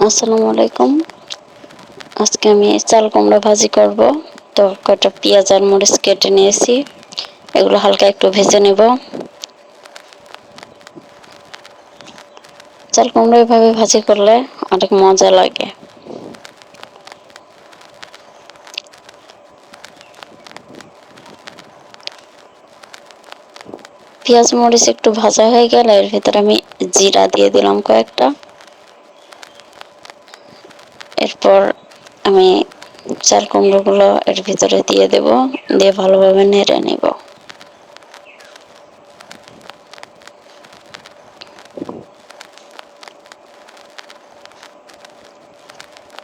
আসসালামু আলাইকুম। আজকে আমি চাল কুমড়া ভাজি করব। তো কয়টা পেঁয়াজ আর মরিচ কেটে নিয়েছি, এগুলো হালকা একটু ভেজে নেব। চাল কুমড়া এভাবে ভাজি করলে অনেক মজা লাগে। পেঁয়াজ মরিচ একটু ভাজা হয়ে গেলে এর ভিতরে আমি জিরা দিয়ে দিলাম কয়েকটা। এরপর আমি চাল কুমড়োগুলো এর ভিতরে দিয়ে দেব, দিয়ে ভালোভাবে নেড়ে নেব।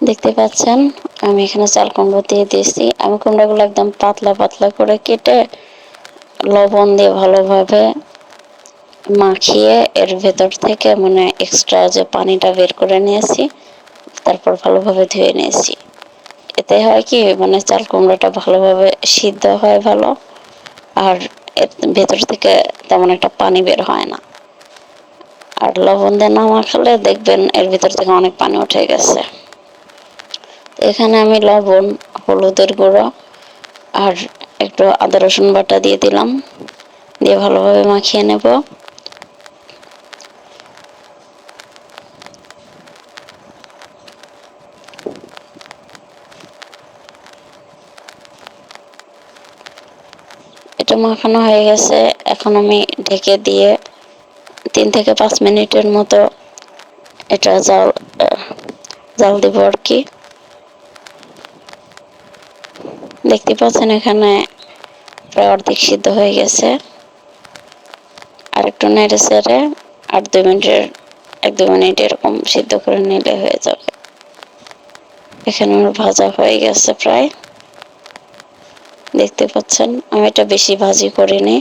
দেখতে পাচ্ছেন আমি এখানে চাল কুমড়ো দিয়ে দিয়েছি। আমি কুমড়োগুলো একদম পাতলা পাতলা করে কেটে লবণ দিয়ে ভালোভাবে মাখিয়ে এর ভেতর থেকে মানে এক্সট্রা যে পানিটা বের করে নিয়েছি, তারপর ভালোভাবে ধুয়ে নিয়েছি। এতে হয় কি, মানে চাল কুমড়োটা ভালোভাবে সিদ্ধ হয় ভালো, আর এর ভেতর থেকে তেমন একটা পানি বের হয় না। আর লবণ দিয়ে না মাখালে দেখবেন এর ভিতর থেকে অনেক পানি উঠে গেছে। এখানে আমি লবণ, হলুদের গুঁড়ো আর একটু আদা রসুন বাটা দিয়ে দিলাম, দিয়ে ভালোভাবে মাখিয়ে নেব। এটা মাখানো হয়ে গেছে। এখন আমি ঢেকে দিয়ে 3 থেকে 5 মিনিটের মতো এটা জাল দিব আর কি। দেখতে পাচ্ছেন এখানে প্রায় অর্ধেক সিদ্ধ হয়ে গেছে। আর একটু নেড়ে চেড়ে আর 1-2 মিনিট এরকম সিদ্ধ করে নিলে হয়ে যাবে। এখানে আমার ভাজা হয়ে গেছে প্রায়। দেখতে পাচ্ছেন আমি এটা বেশি ভাজি করিনি।